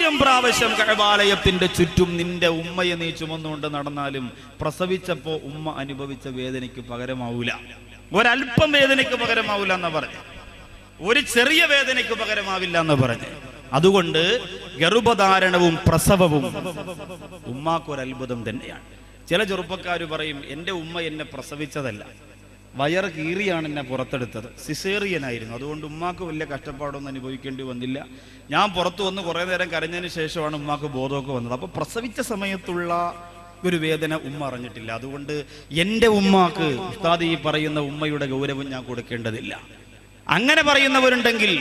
1000 പ്രാവശ്യം കഅബാലയത്തിന്റെ ചുറ്റും നിന്റെ ഉമ്മയെ നീ ചുമന്നുകൊണ്ട് നടന്നാലും പ്രസവിച്ചപ്പോ ഉമ്മ അനുഭവിച്ച വേദനയ്ക്ക് പകരമാവൂല. ഒരല്പം വേദനയ്ക്ക് പകരമാവൂല എന്ന് പറഞ്ഞു. ഒരു ചെറിയ വേദനയ്ക്ക് പകരമാവില്ല എന്ന് പറഞ്ഞു. അതുകൊണ്ട് ഗർഭധാരണവും പ്രസവവും ഉമ്മാക്കൊരത്ഭുതം തന്നെയാണ്. ചില ചെറുപ്പക്കാർ പറയും, എൻ്റെ ഉമ്മ എന്നെ പ്രസവിച്ചതല്ല, വയറ് കീറിയാണ് എന്നെ പുറത്തെടുത്തത്, സിസേറിയനായിരുന്നു, അതുകൊണ്ട് ഉമ്മാക്ക് വലിയ കഷ്ടപ്പാടൊന്നും അനുഭവിക്കേണ്ടി വന്നില്ല. ഞാൻ പുറത്തു വന്ന് കുറേ നേരം കരഞ്ഞതിന് ശേഷമാണ് ഉമ്മാക്ക് ബോധമൊക്കെ വന്നത്. അപ്പോൾ പ്രസവിച്ച സമയത്തുള്ള ഒരു വേദന ഉമ്മ അറിഞ്ഞിട്ടില്ല. അതുകൊണ്ട് എൻ്റെ ഉമ്മാക്ക് ഉസ്താദ് ഈ പറയുന്ന ഉമ്മയുടെ ഗൗരവം ഞാൻ കൊടുക്കേണ്ടതില്ല. അങ്ങനെ പറയുന്നവരുണ്ടെങ്കിൽ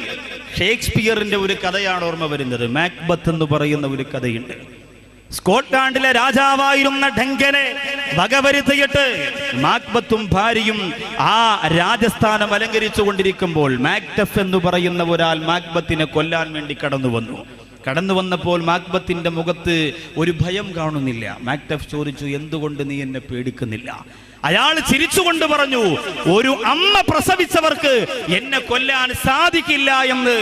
ഷേക്സ്പിയറിന്റെ ഒരു കഥയാണ് ഓർമ്മ വരുന്നത്. മാക്ബത്ത് എന്ന് പറയുന്ന ഒരു കഥയുണ്ട്. സ്കോട്ട്ലാൻഡിലെ രാജാവായിരുന്ന ഡങ്കനെ വകവരുത്തിയിട്ട് മാക്ബത്തും ഭാര്യയും ആ രാജസ്ഥാനം അലങ്കരിച്ചു കൊണ്ടിരിക്കുമ്പോൾ മാക്ടഫ് എന്ന് പറയുന്ന ഒരാൾ മാക്ബത്തിനെ കൊല്ലാൻ വേണ്ടി കടന്നു വന്നപ്പോൾ മാക്ബത്തിന്റെ മുഖത്ത് ഒരു ഭയം കാണുന്നില്ല. മാക്ടഫ് ചോദിച്ചു, എന്തുകൊണ്ട് നീ എന്നെ പേടിക്കുന്നില്ല? അയാൾ ചിരിച്ചുകൊണ്ട് പറഞ്ഞു, ഒരു അമ്മ പ്രസവിച്ചവർക്ക് എന്നെ കൊല്ലാൻ സാധിക്കില്ല എന്ന്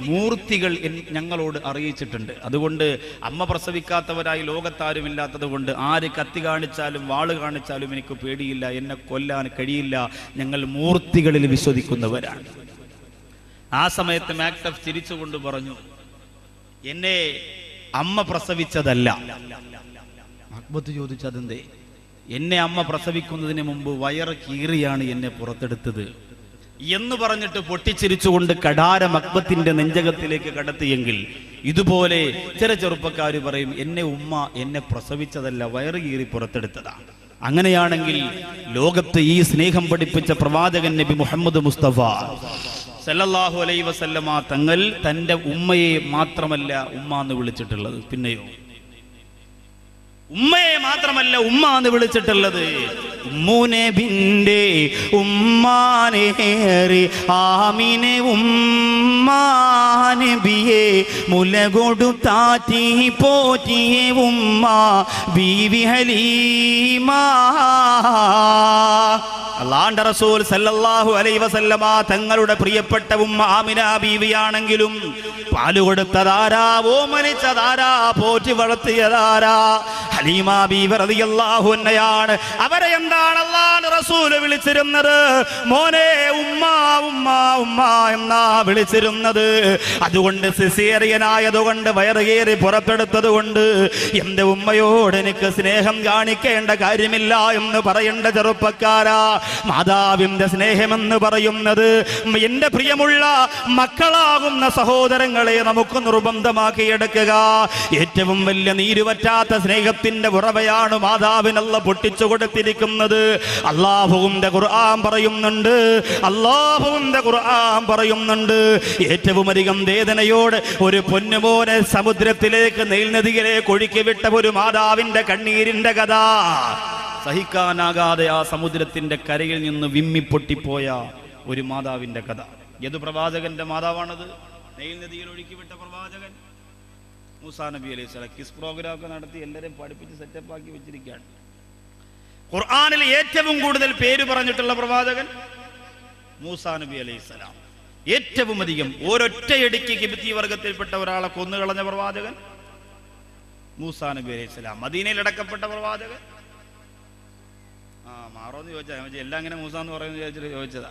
മൂർത്തികൾ ഞങ്ങളോട് അറിയിച്ചിട്ടുണ്ട്. അതുകൊണ്ട് അമ്മ പ്രസവിക്കാത്തവരായി ലോകത്താരുമില്ലാത്തത് കൊണ്ട് ആര് കത്തി കാണിച്ചാലും വാള് കാണിച്ചാലും എനിക്ക് പേടിയില്ല, എന്നെ കൊല്ലാൻ കഴിയില്ല, ഞങ്ങൾ മൂർത്തികളിൽ വിശ്വസിക്കുന്നവരാണ്. ആ സമയത്ത് മാക്ടഫ് ചിരിച്ചുകൊണ്ട് പറഞ്ഞു, എന്നെ അമ്മ പ്രസവിച്ചതല്ല. അക്ബത്ത് ചോദിച്ചു, അതെന്തേ? എന്നെ അമ്മ പ്രസവിക്കുന്നതിന് മുമ്പ് വയറ് കീറിയാണ് എന്നെ പുറത്തെടുത്തത് എന്ന് പറഞ്ഞിട്ട് പൊട്ടിച്ചിരിച്ചുകൊണ്ട് കഠാരം അക്ബത്തിന്റെ നെഞ്ചകത്തിലേക്ക് കടത്തിയെങ്കിൽ ഇതുപോലെ ചില ചെറുപ്പക്കാർ പറയും, എന്നെ ഉമ്മ എന്നെ പ്രസവിച്ചതല്ല, വയറ് കീറി പുറത്തെടുത്തതാണ്. അങ്ങനെയാണെങ്കിൽ ലോകത്ത് ഈ സ്നേഹം പഠിപ്പിച്ച പ്രവാചകൻ നബി മുഹമ്മദ് മുസ്തഫ സല്ലല്ലാഹു അലൈഹി വസല്ലമ തങ്ങൾ തന്റെ ഉമ്മയെ മാത്രമല്ല ഉമ്മ എന്ന് വിളിച്ചിട്ടുള്ളത്. പിന്നെയോ ഉമ്മയെ മാത്രമല്ല ഉമ്മ എന്ന് വിളിച്ചിട്ടുള്ളത്. ഉമ്മുനബിന്റെ ഉമ്മാനേറി ആമിനെ ഉമ്മാനബിയെ മുലകൊടു താറ്റി പോറ്റിയെ ഉമ്മ ബീവി ഹലീമ. അല്ലാഹുവിന്റെ റസൂൽ സല്ലല്ലാഹു അലൈഹി വസല്ലമ തങ്ങളുടെ പ്രിയപ്പെട്ട ഉമ്മ ആമിന ബീവിയാണെങ്കിലും പാല് കൊടുത്തതാരാ, ഓമനിച്ചതാരാ, പോറ്റി വളർത്തിയതാരാ? ഹലീമ ബീവി റളിയല്ലാഹു അൻഹയാണ്. അവരെ എന്താണ് അല്ലാഹുവിന്റെ റസൂൽ വിളിച്ചിരുന്നത്? മോനെ ഉമ്മ ഉമ്മ ഉമ്മ എന്നാ വിളിച്ചിരുന്നത്. അതുകൊണ്ട് സിസേറിയനായതുകൊണ്ട് വയറുകേറി പുറത്തെടുത്തത് കൊണ്ട് എന്റെ ഉമ്മയോട് എനിക്ക് സ്നേഹം കാണിക്കേണ്ട കാര്യമില്ല എന്ന് പറയേണ്ട ചെറുപ്പക്കാരാ. മാതാവിന്റെ സ്നേഹമെന്ന് പറയുന്നത് എന്റെ പ്രിയമുള്ള മക്കളാകുന്ന സഹോദരങ്ങളെ നമുക്ക് നിർബന്ധമാക്കിയെടുക്കുക. ഏറ്റവും വലിയ നീരുവറ്റാത്ത സ്നേഹത്തിന്റെ ഉറവയാണ് മാതാവിനല്ല പൊട്ടിച്ചു കൊടുത്തിരിക്കുന്നത്. അല്ലാഹുവിന്റെ ഖുർആൻ പറയുന്നുണ്ട്, ഏറ്റവും അധികം വേദനയോട് ഒരു പൊന്നുമോനെ സമുദ്രത്തിലേക്ക് നൈൽ നദിയിലേക്ക് ഒഴുക്കി വിട്ട ഒരു മാതാവിന്റെ കണ്ണീരിന്റെ കഥ. സഹിക്കാനാകാതെ ആ സമുദ്രത്തിന്റെ കരയിൽ നിന്ന് വിമ്മിപ്പൊട്ടിപ്പോയ ഒരു മാതാവിന്റെ കഥ. ഏതു പ്രവാചകന്റെ മാതാവാണത്? നൈൽ നദിയിൽ ഒഴുക്കിവിട്ട പ്രവാചകൻ മൂസാ നബി അലൈഹി സ്വലാം. കിസ് പ്രോഗ്രാം ഒക്കെ നടത്തി എല്ലാവരെയും പഠിപ്പിച്ച് സെറ്റപ്പാക്കി വെച്ചിരിക്കുകയാണ്. ഖുർആനിൽ ഏറ്റവും കൂടുതൽ പേര് പറഞ്ഞിട്ടുള്ള പ്രവാചകൻ മൂസാ നബി അലൈഹി സ്വലാം. ഏറ്റവും അധികം ഒരൊറ്റയടിക്ക് കിബ്തി വർഗത്തിൽപ്പെട്ട ഒരാളെ കൊന്നുകളഞ്ഞ പ്രവാചകൻ മൂസാ നബി അലൈഹി സ്വലാം. മദീനയിൽ അടക്കപ്പെട്ട പ്രവാചകൻ മാറോന്ന് ചോദിച്ചാൽ എല്ലാം അങ്ങനെ മൂസ എന്ന് പറയുന്നത് ചോദിച്ചിട്ട് ചോദിച്ചതാ.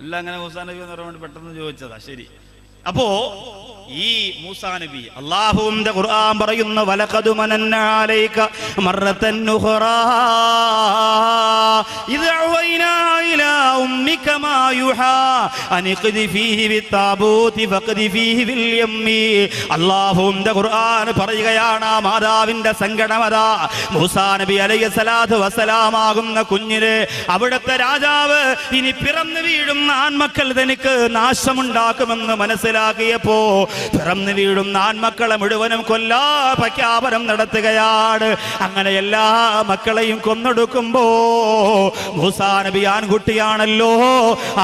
എല്ലാം അങ്ങനെ മൂസാ നബി എന്ന് പറയാൻ വേണ്ടി പെട്ടെന്ന് ചോദിച്ചതാ. ശരി. അപ്പോ ഈ മൂസാ നബി അല്ലാഹുവിന്റെ ഖുർആൻ പറയുന്ന വലഖദ് മനന്ന അലൈക മറത്തൻ ഉഖറാ ഇദ് അവൈനാ ഇലാ ഉമ്മിക മാ യുഹാ അനിഖദി ഫീഹി ബിത്താബൂതി ഫഖദി ഫീഹി ബിൽ യമ്മി. അല്ലാഹുവിന്റെ ഖുർആൻ പറയുകയാണ് ആ മാതാവിന്റെ സങ്കടമത. മൂസാ നബി അലൈഹി സ്വലാത്തു വസ്സലാം ആകുന്ന കുഞ്ഞിനെ അവിടുത്തെ രാജാവ് ഇനി പിറന്നു വീഴുന്ന ആൺമക്കൾ തനിക്ക് നാശമുണ്ടാക്കുമെന്ന് മനസ്സിലാക്കിയപ്പോ പിറന്നു വീഴുന്ന ആൺമക്കളെ മുഴുവനും കൊല്ലാ പ്രഖ്യാപനം നടത്തുകയാണ്. അങ്ങനെ എല്ലാ മക്കളെയും കൊന്നൊടുക്കുമ്പോ മൂസാ നബി ആൺകുട്ടിയാണല്ലോ,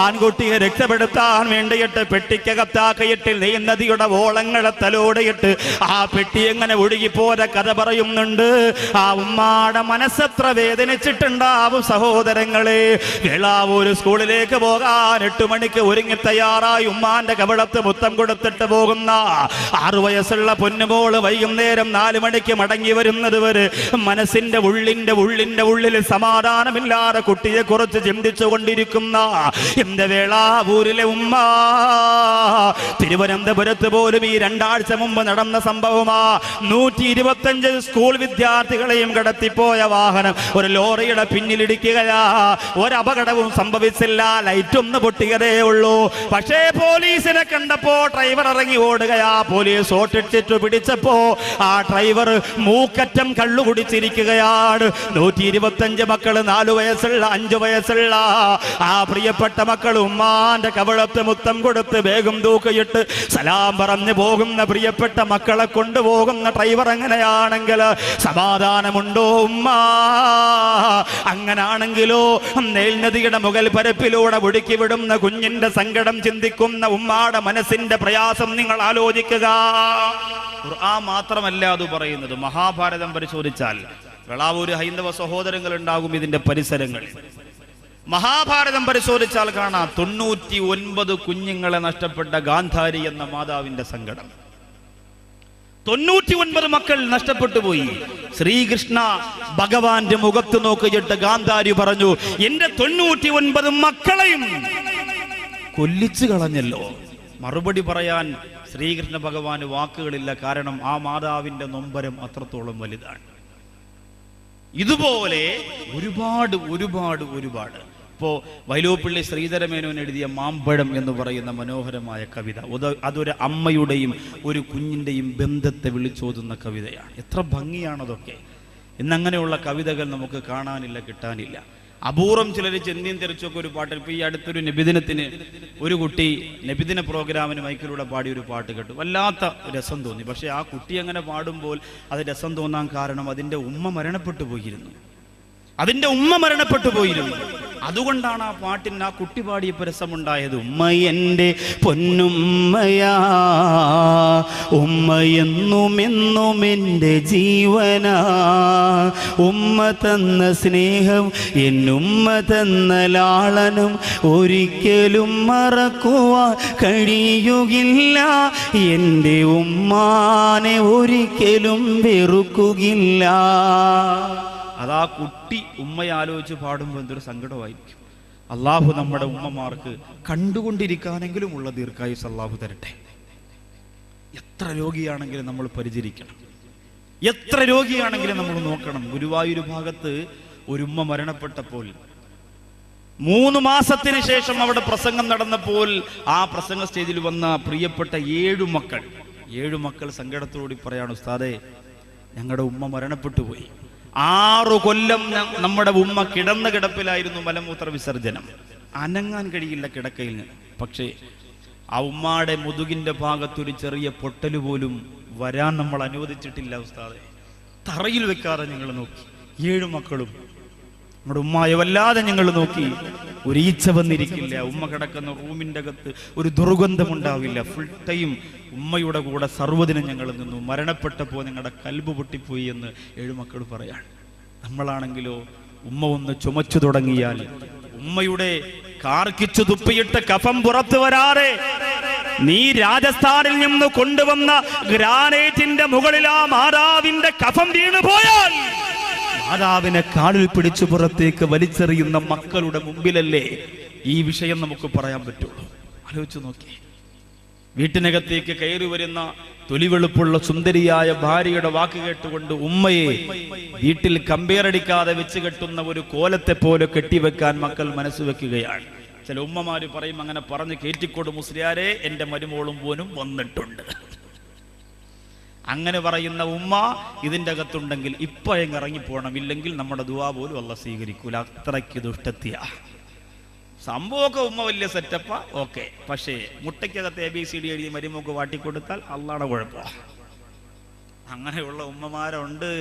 ആൺകുട്ടിയെ രക്ഷപ്പെടുത്താൻ വേണ്ടിയിട്ട് പെട്ടിക്കകത്താക്കിയിട്ട് നെയ്ൽ നദിയുടെ ഓളങ്ങളെ തലോടിയിട്ട് ആ പെട്ടി എങ്ങനെ ഒഴുകിപ്പോര കഥ പറയുന്നുണ്ട്. ആ ഉമ്മാടെ മനസ്സെത്ര വേദനിച്ചിട്ടുണ്ടാവും സഹോദരങ്ങളെ. വേളാവൂർ സ്കൂളിലേക്ക് പോകാൻ 8 മണിക്ക് ഒരുങ്ങി തയ്യാറായി ഉമ്മാന്റെ കവളത്ത് മുത്തം കൊടുത്തിട്ട് പോകുന്ന 6 വയസ്സുള്ള പൊന്നുമോള് വൈകുന്നേരം 4 മണിക്ക് മടങ്ങി വരുന്നത് വരെ മനസ്സിന്റെ ഉള്ളിൽ സമാധാനമില്ലാതെ കുട്ടിയെ കുറിച്ച് ചിന്തിച്ചു കൊണ്ടിരിക്കുന്ന എന്റെ വേളാവൂരിലെ ഉമ്മ, തിരുവനന്തപുരത്ത് പോലും ഈ 2 ആഴ്ച മുമ്പ് നടന്ന സംഭവമാ. 125 സ്കൂൾ വിദ്യാർത്ഥികളെയും കടത്തിപ്പോയ വാഹനം ഒരു ലോറിയുടെ പിന്നിലിടിക്കുകയാ. ഒരപകടവും സംഭവിച്ചില്ല, ലൈറ്റൊന്ന് പൊട്ടിയതേ ഉള്ളൂ. പക്ഷേ പോലീസിനെ കണ്ടപ്പോ ഡ്രൈവർ ഇറങ്ങി ഓടുകയാ. പോലീസ് ഓട്ടിച്ചിട്ട് പിടിച്ചപ്പോ ആ ഡ്രൈവർ മൂക്കറ്റം കള്ളു കുടിച്ചിരിക്കുകയാണ്. 125 മക്കള്, 4 വയസ്സുള്ള 5 വയസ്സുള്ള ആ പ്രിയപ്പെട്ട മക്കൾ ഉമ്മാന്റെ കവളത്ത് മുത്തം കൊടുത്ത് വേഗം തൂക്കിയിട്ട് സലാം പറഞ്ഞു പോകുന്ന പ്രിയപ്പെട്ട മക്കളെ കൊണ്ടുപോകുന്ന ഡ്രൈവർ എങ്ങനെയാണെങ്കിൽ സമാധാനമുണ്ടോ ഉമ്മ? അങ്ങനാണെങ്കിലോ നെയിൽ നദിയുടെ മുകൾ പരപ്പിലൂടെ ഒടുക്കി വിടുന്ന കുഞ്ഞിന്റെ സങ്കടം ചിന്തിക്കുന്ന ഉമ്മാടെ മനസ്സിന്റെ പ്രയാസം നിങ്ങൾ ആലോചിക്കുക. ഖുർആൻ മാത്രമല്ല അത് പറയുന്നത്. മഹാഭാരതം പരിശോധിച്ചാൽ വെളാവൂര് ഹൈന്ദവ സഹോദരങ്ങൾ ഉണ്ടാകും ഇതിന്റെ പരിസരങ്ങൾ. മഹാഭാരതം പരിശോധിച്ചാൽ കാണാം 99 കുഞ്ഞുങ്ങളെ നഷ്ടപ്പെട്ട ഗാന്ധാരി എന്ന മാതാവിന്റെ സങ്കടം. 99 മക്കൾ നഷ്ടപ്പെട്ടു പോയി. ശ്രീകൃഷ്ണ ഭഗവാന്റെ മുഖത്ത് നോക്കിയിട്ട് ഗാന്ധാരി പറഞ്ഞു, എന്റെ 99 മക്കളെയും കൊല്ലിച്ചു കളഞ്ഞല്ലോ. മറുപടി പറയാൻ ശ്രീകൃഷ്ണ ഭഗവാന് വാക്കുകളില്ല. കാരണം ആ മാതാവിന്റെ നൊമ്പരം അത്രത്തോളം വലുതാണ്. ഇതുപോലെ ഒരുപാട് ഒരുപാട് ഒരുപാട് ഇപ്പോ വൈലോപ്പിള്ളി ശ്രീധരമേനോൻ എഴുതിയ മാമ്പഴം എന്ന് പറയുന്ന മനോഹരമായ കവിത, അതൊരു അമ്മയുടെയും ഒരു കുഞ്ഞിന്റെയും ബന്ധത്തെ വിളിച്ചോതുന്ന കവിതയാണ്. എത്ര ഭംഗിയാണതൊക്കെ. ഇന്നങ്ങനെയുള്ള കവിതകൾ നമുക്ക് കാണാനില്ല, കിട്ടാനില്ല. അപൂർവം ചിലർ ചെന്തിയും തെറിച്ചൊക്കെ ഒരു പാട്ട്. ഇപ്പൊ ഈ അടുത്തൊരു നബിദിനത്തിന് ഒരു കുട്ടി നബിദിന പ്രോഗ്രാമിന് മൈക്കിലൂടെ പാടിയ ഒരു പാട്ട് കേട്ടു. വല്ലാത്ത രസം തോന്നി. പക്ഷെ ആ കുട്ടി അങ്ങനെ പാടുമ്പോൾ അത് രസം തോന്നാൻ കാരണം അതിന്റെ ഉമ്മ മരണപ്പെട്ടു പോയിരുന്നു. അതുകൊണ്ടാണ് ആ പാട്ടിന് ആ കുട്ടി പാടിയപ്പോൾ രസമുണ്ടായത്. ഉമ്മ എൻ്റെ പൊന്നുമ്മയാ, ഉമ്മയെന്നുമെന്നും എൻ്റെ ജീവനാ, ഉമ്മ തന്ന സ്നേഹം എന്നുമ്മ തന്ന ലാളനം ഒരിക്കലും മറക്കുവാൻ കഴിയുകില്ല, എൻ്റെ ഉമ്മാനെ ഒരിക്കലും വെറുക്കുകയില്ല. അതാ കുട്ടി ഉമ്മയെ ആലോചിച്ച് പാടുമ്പോൾ എന്തൊരു സങ്കടമായിരിക്കും. അള്ളാഹു നമ്മുടെ ഉമ്മമാർക്ക് കണ്ടുകൊണ്ടിരിക്കാനെങ്കിലും ഉള്ള ദീർഘായുസ് അള്ളാഹു തരട്ടെ. എത്ര രോഗിയാണെങ്കിലും നമ്മൾ പരിചരിക്കണം, എത്ര രോഗിയാണെങ്കിലും നമ്മൾ നോക്കണം. ഗുരുവായൂർ ഭാഗത്ത് ഒരു ഉമ്മ മരണപ്പെട്ടപ്പോൾ 3 മാസത്തിന് ശേഷം അവിടെ പ്രസംഗം നടന്നപ്പോൾ ആ പ്രസംഗ സ്റ്റേജിൽ വന്ന പ്രിയപ്പെട്ട 7 മക്കൾ സങ്കടത്തോടി പറയാണ്, ഉസ്താദേ ഞങ്ങളുടെ ഉമ്മ മരണപ്പെട്ടു പോയി. 6 കൊല്ലം നമ്മുടെ ഉമ്മ കിടന്ന കിടപ്പിലായിരുന്നു, മലമൂത്ര വിസർജനം, അനങ്ങാൻ കഴിയില്ല കിടക്കയിൽ നിന്ന്. പക്ഷേ ആ ഉമ്മാടെ മുതുകിന്റെ ഭാഗത്തൊരു ചെറിയ പൊട്ടല് പോലും വരാൻ നമ്മൾ അനുവദിച്ചിട്ടില്ല ഉസ്താദെ. തറയിൽ വെക്കാതെ ഞങ്ങൾ നോക്കി. 7 മക്കളും നമ്മുടെ ഉമ്മായെ വല്ലാതെ ഞങ്ങൾ നോക്കി. ഒരു ഈച്ച വന്നിരിക്കില്ല. ഉമ്മ കിടക്കുന്ന റൂമിന്റെ അകത്ത് ഒരു ദുർഗന്ധമുണ്ടാവില്ല. ഫുൾ ടൈം ഉമ്മയുടെ കൂടെ സർവ്വദിനം ഞങ്ങൾ നിന്നു. മരണപ്പെട്ടപ്പോൾ നിങ്ങളുടെ കൽബ് പൊട്ടിപ്പോയി എന്ന് 7 മക്കൾ പറയാണ്. നമ്മളാണെങ്കിലോ ഉമ്മ ഒന്ന് ചുമച്ചു തുടങ്ങിയാൽ ഉമ്മയുടെ കാർക്കിച്ചു തുപ്പിയിട്ട് കഫം പുറത്തു വരാതെ നീ രാജസ്ഥാനിൽ നിന്ന് കൊണ്ടുവന്ന ഗ്രാനൈറ്റിന്റെ മുകളിൽ ആ മാതാവിന്റെ കഫം വീണു പോയാൽ മാതാവിനെ കാലിൽ പിടിച്ചു പുറത്തേക്ക് വലിച്ചെറിയുന്ന മക്കളുടെ മുമ്പിലല്ലേ ഈ വിഷയം നമുക്ക് പറയാൻ പറ്റുള്ളൂ. ആലോചിച്ചു നോക്കി. വീട്ടിനകത്തേക്ക് കയറി വരുന്ന തൊലിവെളുപ്പുള്ള സുന്ദരിയായ ഭാര്യയുടെ വാക്ക് കേട്ടുകൊണ്ട് ഉമ്മയെ വീട്ടിൽ കമ്പേറടിക്കാതെ വെച്ച് കെട്ടുന്ന ഒരു കോലത്തെ പോലെ കെട്ടിവെക്കാൻ മക്കൾ മനസ്സ് വെക്കുകയാണ്. ചില ഉമ്മമാര് പറയും, അങ്ങനെ പറഞ്ഞ് കേറ്റിക്കോട് മുസ്ലിയാരെ, എന്റെ മരുമോളും പോനും വന്നിട്ടുണ്ട്. അങ്ങനെ പറയുന്ന ഉമ്മ ഇതിൻ്റെ അകത്തുണ്ടെങ്കിൽ ഇപ്പൊ ഇറങ്ങിപ്പോണം, ഇല്ലെങ്കിൽ നമ്മുടെ ദുആ പോലും അല്ലാഹ് സ്വീകരിക്കൂല. അത്രയ്ക്ക് ദുഷ്ടത്തിയാ സംഭവമൊക്കെ. ഉമ്മ വലിയ സെറ്റപ്പാ, ഓക്കെ. പക്ഷേ മുട്ടയ്ക്കകത്ത് ABCD എഴുതി മരുമോക്ക് വാട്ടിക്കൊടുത്താൽ അള്ളാടെ കുഴപ്പം. അങ്ങനെയുള്ള ഉമ്മമാരുണ്ട്.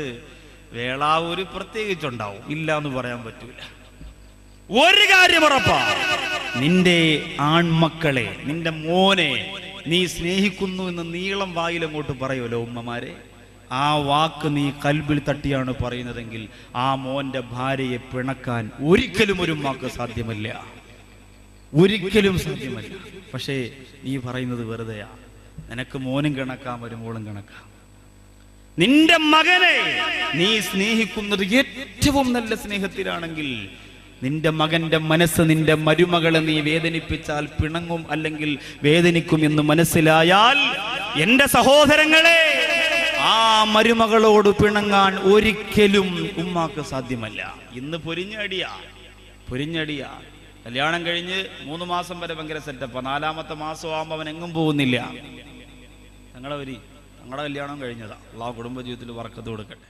വേളാവൂര് പ്രത്യേകിച്ചുണ്ടാവും, ഇല്ല എന്ന് പറയാൻ പറ്റൂല. ഒരു കാര്യം ഉറപ്പാ, നിന്റെ ആൺമക്കളെ, നിന്റെ മോനെ നീ സ്നേഹിക്കുന്നു എന്ന് നീളം വായിലങ്ങോട്ട് പറയുമല്ലോ ഉമ്മമാരെ, ആ വാക്ക് നീ കൽബിൽ തട്ടിയാണ് പറയുന്നതെങ്കിൽ ആ മോന്റെ ഭാര്യയെ പിണക്കാൻ ഒരിക്കലും ഒരു ഉമ്മാക്ക് സാധ്യമല്ല. ഒരിക്കലും സാധ്യമല്ല. പക്ഷേ നീ പറയുന്നത് വെറുതെയാ. നിനക്ക് മോനും കണക്കാം, വരുമ്പോഴും കണക്കാം. നിന്റെ മകനെ നീ സ്നേഹിക്കുന്നത് ഏറ്റവും നല്ല സ്നേഹത്തിലാണെങ്കിൽ, നിന്റെ മകന്റെ മനസ്സ് നിന്റെ മരുമകളെ നീ വേദനിപ്പിച്ചാൽ പിണങ്ങും, അല്ലെങ്കിൽ വേദനിക്കും എന്ന് മനസ്സിലായാൽ, എന്റെ സഹോദരങ്ങളെ, ആ മരുമകളോട് പിണങ്ങാൻ ഒരിക്കലും ഉമ്മാക്ക് സാധ്യമല്ല. ഇന്ന് പൊരിഞ്ഞടിയാ. കല്യാണം കഴിഞ്ഞ് 3 മാസം വരെ ഭയങ്കര സെറ്റപ്പാ. 4ാമത്തെ മാസം ആകുമ്പോൾ അവൻ എങ്ങും പോകുന്നില്ല. ഞങ്ങളുടെ കല്യാണം കഴിഞ്ഞതാ. അള്ളാഹു കുടുംബജീവിതത്തിൽ ബർക്കത്ത് കൊടുക്കട്ടെ.